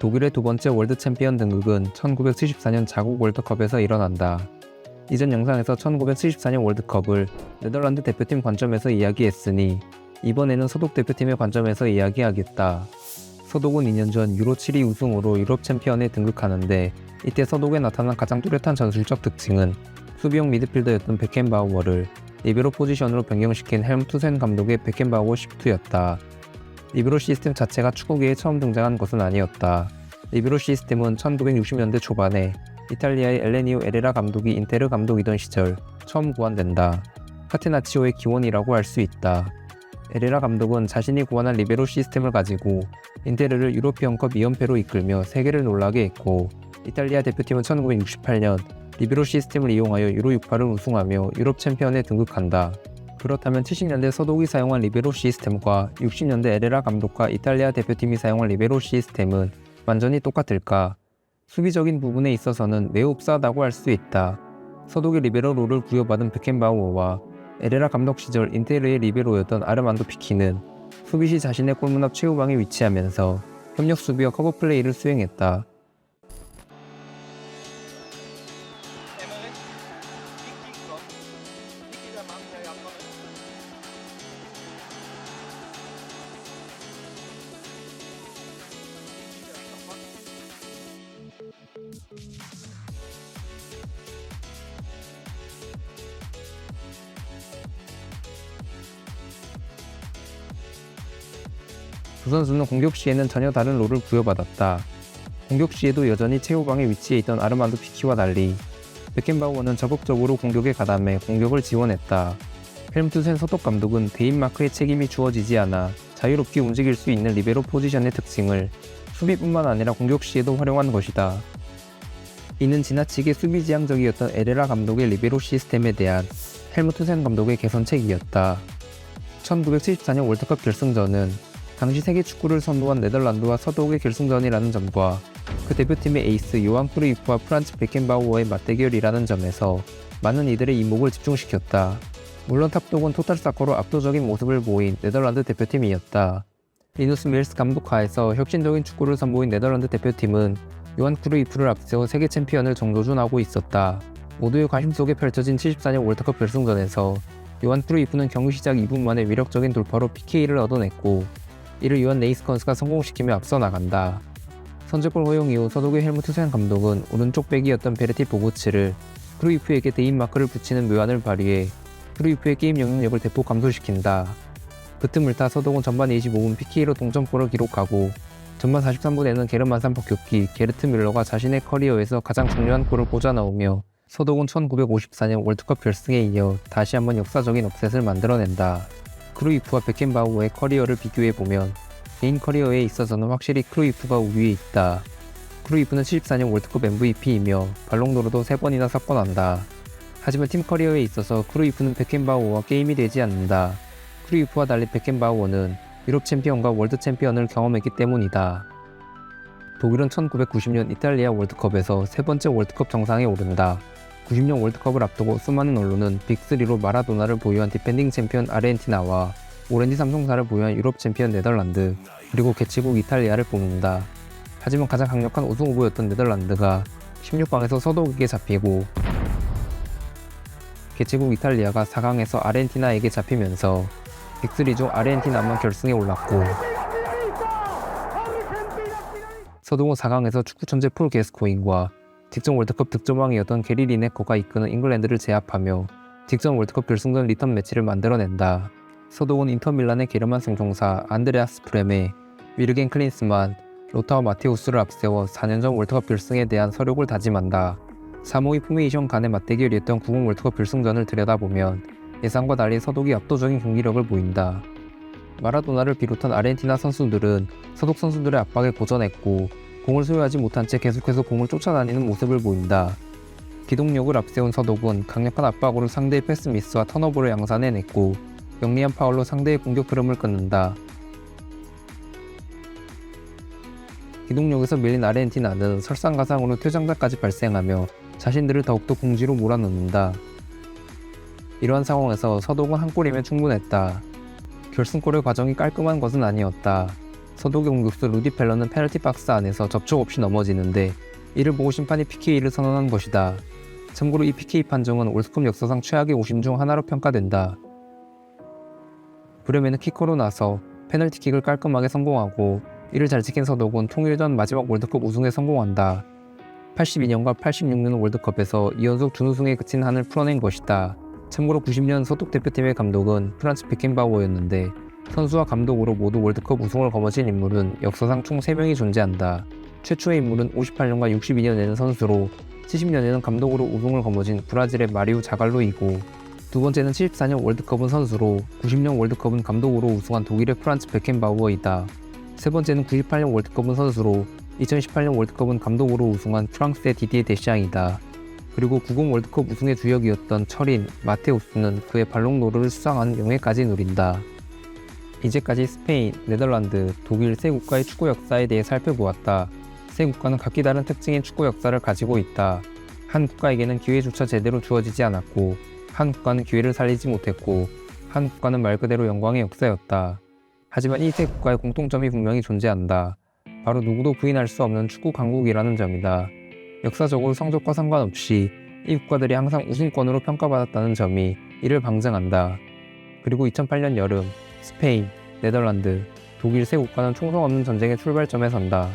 독일의 두 번째 월드 챔피언 등극은 1974년 자국 월드컵에서 일어난다. 이전 영상에서 1974년 월드컵을 네덜란드 대표팀 관점에서 이야기했으니 이번에는 서독 대표팀의 관점에서 이야기하겠다. 서독은 2년 전 유로 7위 우승으로 유럽 챔피언에 등극하는데 이때 서독에 나타난 가장 뚜렷한 전술적 특징은 수비형 미드필더였던 베켄바우어를 리베로 포지션으로 변경시킨 헬무트센 감독의 베켄바우어 시프트였다. 리베로 시스템 자체가 축구계에 처음 등장한 것은 아니었다. 리베로 시스템은 1960년대 초반에 이탈리아의 엘레니오 에레라 감독이 인테르 감독이던 시절 처음 고안된다. 카테나치오의 기원이라고 할 수 있다. 에레라 감독은 자신이 고안한 리베로 시스템을 가지고 인테르를 유로피언컵 2연패로 이끌며 세계를 놀라게 했고, 이탈리아 대표팀은 1968년 리베로 시스템을 이용하여 유로 6파를 우승하며 유럽 챔피언에 등극한다. 그렇다면 70년대 서독이 사용한 리베로 시스템과 60년대 에레라 감독과 이탈리아 대표팀이 사용한 리베로 시스템은 완전히 똑같을까? 수비적인 부분에 있어서는 매우 흡사하다고 할 수 있다. 서독의 리베로 롤을 부여받은 베켄바우어와 에레라 감독 시절 인테르의 리베로였던 아르만도 피키는 수비 시 자신의 골문 앞 최후방에 위치하면서 협력 수비와 커버 플레이를 수행했다. 두 선수는 공격 시에는 전혀 다른 롤을 부여받았다. 공격 시에도 여전히 최후방에 위치해 있던 아르만도 피키와 달리 베켄바우어는 적극적으로 공격에 가담해 공격을 지원했다. 헬무트센 서독 감독은 대인마크의 책임이 주어지지 않아 자유롭게 움직일 수 있는 리베로 포지션의 특징을 수비뿐만 아니라 공격 시에도 활용한 것이다. 이는 지나치게 수비지향적이었던 에레라 감독의 리베로 시스템에 대한 헬무트센 감독의 개선책이었다. 1974년 월드컵 결승전은 당시 세계 축구를 선도한 네덜란드와 서독의 결승전이라는 점과 그 대표팀의 에이스 요한 크루이프와 프란츠 베켄바우어의 맞대결이라는 점에서 많은 이들의 이목을 집중시켰다. 물론 탑독은 토탈사커로 압도적인 모습을 보인 네덜란드 대표팀이었다. 리누스 밀스 감독 하에서 혁신적인 축구를 선보인 네덜란드 대표팀은 요한 크루이프를 앞세워 세계 챔피언을 정조준하고 있었다. 모두의 관심 속에 펼쳐진 74년 월드컵 결승전에서 요한 크루이프는 경기 시작 2분 만에 위력적인 돌파로 PK를 얻어냈고, 이를 요한 네이스컨스가 성공시키며 앞서 나간다. 선제골 허용 이후 서독의 헬무트센 감독은 오른쪽 백이었던 베르티 보고츠를 크루이프에게 대인마크를 붙이는 묘안을 발휘해 크루이프의 게임 영향력을 대폭 감소시킨다. 그 틈을 타 서독은 전반 25분 PK로 동점골을 기록하고 전반 43분에는 게르만산 폭격기 게르트 뮬러가 자신의 커리어에서 가장 중요한 골을 꽂아 넣으며 서독은 1954년 월드컵 결승에 이어 다시 한번 역사적인 업셋을 만들어낸다. 크루이프와 베켄바우어의 커리어를 비교해보면 개인 커리어에 있어서는 확실히 크루이프가 우위에 있다. 크루이프는 74년 월드컵 MVP이며 발롱도르도 3번이나 석권한다. 하지만 팀 커리어에 있어서 크루이프는 베켄바우어와 게임이 되지 않는다. 크루이프와 달리 베켄바우어는 유럽 챔피언과 월드 챔피언을 경험했기 때문이다. 독일은 1990년 이탈리아 월드컵에서 세 번째 월드컵 정상에 오른다. 90년 월드컵을 앞두고 수많은 언론은 빅3로 마라도나를 보유한 디펜딩 챔피언 아르헨티나와 오렌지 삼총사를 보유한 유럽 챔피언 네덜란드, 그리고 개최국 이탈리아를 뽑는다. 하지만 가장 강력한 우승 후보였던 네덜란드가 16강에서 서독에게 잡히고 개최국 이탈리아가 4강에서 아르헨티나에게 잡히면서 빅3 중 아르헨티나만 결승에 올랐고, 서독은 4강에서 축구 천재 폴 게스코인과 직전 월드컵 득점왕이었던 게리 리네커가 이끄는 잉글랜드를 제압하며 직전 월드컵 결승전 리턴 매치를 만들어낸다. 서독은 인터밀란의 게르만 생존사 안드레아스 프레메, 위르겐 클린스만, 로타우 마테우스를 앞세워 4년 전 월드컵 결승에 대한 서력을 다짐한다. 3호의 포메이션 간의 맞대결이었던 90 월드컵 결승전을 들여다보면 예상과 달리 서독이 압도적인 경기력을 보인다. 마라도나를 비롯한 아르헨티나 선수들은 서독 선수들의 압박에 고전했고 공을 소유하지 못한 채 계속해서 공을 쫓아다니는 모습을 보인다. 기동력을 앞세운 서독은 강력한 압박으로 상대의 패스 미스와 턴오버를 양산해냈고 영리한 파울로 상대의 공격 흐름을 끊는다. 기동력에서 밀린 아르헨티나는 설상가상으로 퇴장자까지 발생하며 자신들을 더욱더 공지로 몰아넣는다. 이러한 상황에서 서독은 한 골이면 충분했다. 결승골의 과정이 깔끔한 것은 아니었다. 서독의 공격수 루디 펠러는 페널티 박스 안에서 접촉 없이 넘어지는데 이를 보고 심판이 PK를 선언한 것이다. 참고로 이 PK 판정은 월드컵 역사상 최악의 오심 중 하나로 평가된다. 브레멘은 키커로 나서 페널티킥을 깔끔하게 성공하고 이를 잘 지킨 서독은 통일전 마지막 월드컵 우승에 성공한다. 82년과 86년 월드컵에서 2연속 준우승에 그친 한을 풀어낸 것이다. 참고로 90년 서독 대표팀의 감독은 프란츠 베켄바우어였는데 선수와 감독으로 모두 월드컵 우승을 거머쥔 인물은 역사상 총 3명이 존재한다. 최초의 인물은 58년과 62년에는 선수로 70년에는 감독으로 우승을 거머쥔 브라질의 마리우 자갈로이고 두 번째는 74년 월드컵은 선수로 90년 월드컵은 감독으로 우승한 독일의 프란츠 베켄바우어이다. 세 번째는 98년 월드컵은 선수로 2018년 월드컵은 감독으로 우승한 프랑스의 디디에 데샹이다. 그리고 90 월드컵 우승의 주역이었던 철인 마테우스는 그의 발롱도르를 수상한 명예까지 누린다. 이제까지 스페인, 네덜란드, 독일 세 국가의 축구 역사에 대해 살펴보았다. 세 국가는 각기 다른 특징인 축구 역사를 가지고 있다. 한 국가에게는 기회조차 제대로 주어지지 않았고 한 국가는 기회를 살리지 못했고 한 국가는 말 그대로 영광의 역사였다. 하지만 이 세 국가의 공통점이 분명히 존재한다. 바로 누구도 부인할 수 없는 축구 강국이라는 점이다. 역사적으로 성적과 상관없이 이 국가들이 항상 우승권으로 평가받았다는 점이 이를 방증한다. 그리고 2008년 여름 스페인, 네덜란드, 독일 세 국가는 총성 없는 전쟁의 출발점에 선다.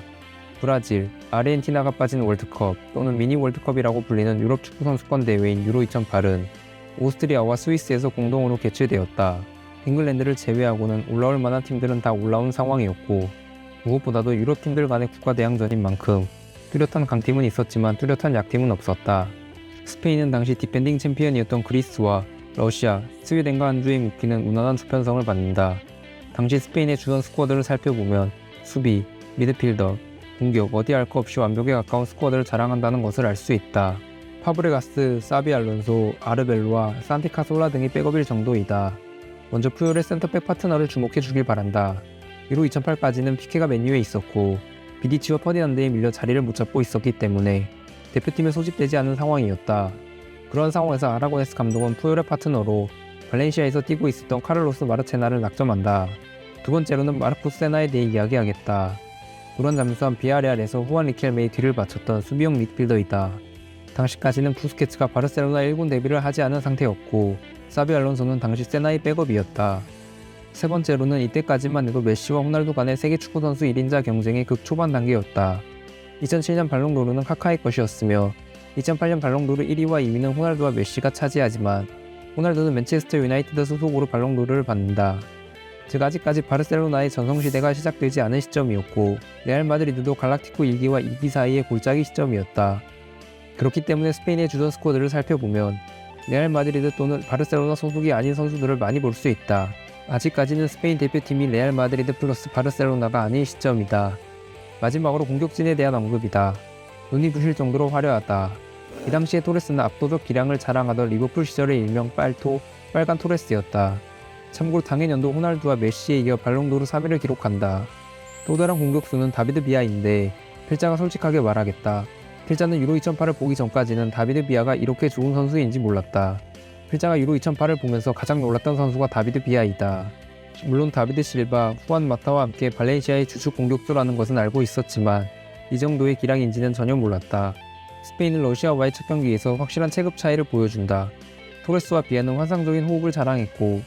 브라질, 아르헨티나가 빠진 월드컵 또는 미니 월드컵이라고 불리는 유럽 축구 선수권 대회인 유로 2008은 오스트리아와 스위스에서 공동으로 개최되었다. 잉글랜드를 제외하고는 올라올 만한 팀들은 다 올라온 상황이었고 무엇보다도 유럽 팀들 간의 국가 대항전인 만큼 뚜렷한 강팀은 있었지만 뚜렷한 약팀은 없었다. 스페인은 당시 디펜딩 챔피언이었던 그리스와 러시아, 스웨덴과 한 주에 묶이는 무난한 수편성을 받는다. 당시 스페인의 주전 스쿼드를 살펴보면 수비, 미드필더, 공격 어디 할 것 없이 완벽에 가까운 스쿼드를 자랑한다는 것을 알 수 있다. 파브레가스, 사비 알론소, 아르벨로와 산티카솔라 등이 백업일 정도이다. 먼저 푸열의 센터백 파트너를 주목해 주길 바란다. 유로 2008까지는 피케가 맨유에 있었고 비디치와 퍼디난드에 밀려 자리를 못 잡고 있었기 때문에 대표팀에 소집되지 않은 상황이었다. 그런 상황에서 아라고네스 감독은 푸열의 파트너로 발렌시아에서 뛰고 있었던 카를로스 마르체나를 낙점한다. 두 번째로는 마르코스 세나에 대해 이야기하겠다. 노란 잠수함 비아레알에서 후안 리켈메의 뒤를 바쳤던 수비형 미드필더이다. 당시까지는 부스케츠가 바르셀로나 1군 데뷔를 하지 않은 상태였고 사비 알론소는 당시 세나의 백업이었다. 세 번째로는 이때까지만 해도 메시와 호날두 간의 세계 축구 선수 1인자 경쟁의 극초반 단계였다. 2007년 발롱도르는 카카의 것이었으며 2008년 발롱도르 1위와 2위는 호날두와 메시가 차지하지만 호날두는 맨체스터 유나이티드 소속으로 발롱도르를 받는다. 즉 아직까지 바르셀로나의 전성시대가 시작되지 않은 시점이었고 레알 마드리드도 갈락티코 1기와 2기 사이의 골짜기 시점이었다. 그렇기 때문에 스페인의 주전 스쿼드를 살펴보면 레알 마드리드 또는 바르셀로나 소속이 아닌 선수들을 많이 볼 수 있다. 아직까지는 스페인 대표팀이 레알 마드리드 플러스 바르셀로나가 아닌 시점이다. 마지막으로 공격진에 대한 언급이다. 눈이 부실 정도로 화려하다. 이 당시에 토레스는 압도적 기량을 자랑하던 리버풀 시절의 일명 빨토, 빨간 토레스였다. 참고로 당해년도 호날두와 메시에 이어 발롱도르 3위를 기록한다. 또 다른 공격수는 다비드 비아인데 필자가 솔직하게 말하겠다. 필자는 유로 2008을 보기 전까지는 다비드 비아가 이렇게 좋은 선수인지 몰랐다. 필자가 유로 2008을 보면서 가장 놀랐던 선수가 다비드 비아이다. 물론 다비드 실바, 후안 마타와 함께 발렌시아의 주축 공격수라는 것은 알고 있었지만 이 정도의 기량인지는 전혀 몰랐다. 스페인은 러시아와의 첫 경기에서 확실한 체급 차이를 보여준다. 토레스와 비아는 환상적인 호흡을 자랑했고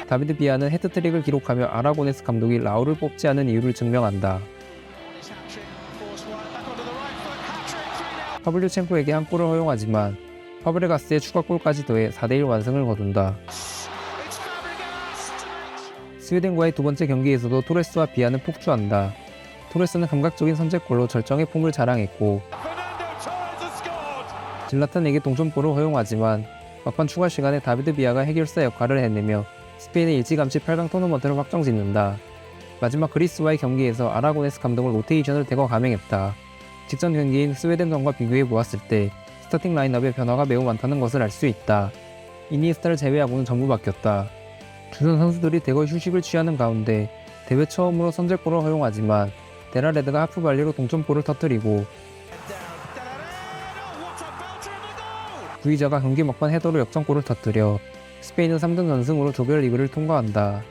다비드 비아는 해트트릭을 기록하며 아라고네스 감독이 라울을 뽑지 않은 이유를 증명한다. 파블리오첸코에게 한 골을 허용하지만 파브레가스의 추가골까지 더해 4대1 완승을 거둔다. 스웨덴과의 두 번째 경기에서도 토레스와 비아는 폭주한다. 토레스는 감각적인 선제골로 절정의 폼을 자랑했고 질라탄에게 동점골을 허용하지만 막판 추가 시간에 다비드 비아가 해결사 역할을 해내며 스페인의 일찌감치 8강 토너먼트를 확정짓는다. 마지막 그리스와의 경기에서 아라고네스 감독을 로테이션을 대거 감행했다. 직전 경기인 스웨덴전과 비교해 보았을 때 스타팅 라인업의 변화가 매우 많다는 것을 알 수 있다. 이니에스타를 제외하고는 전부 바뀌었다. 주전 선수들이 대거 휴식을 취하는 가운데 대회 처음으로 선제골을 허용하지만 데라레드가 하프발리로 동점골을 터뜨리고 구이자가 경기 막판 헤더로 역전골을 터뜨려 스페인은 3등 전승으로 조별리그를 통과한다.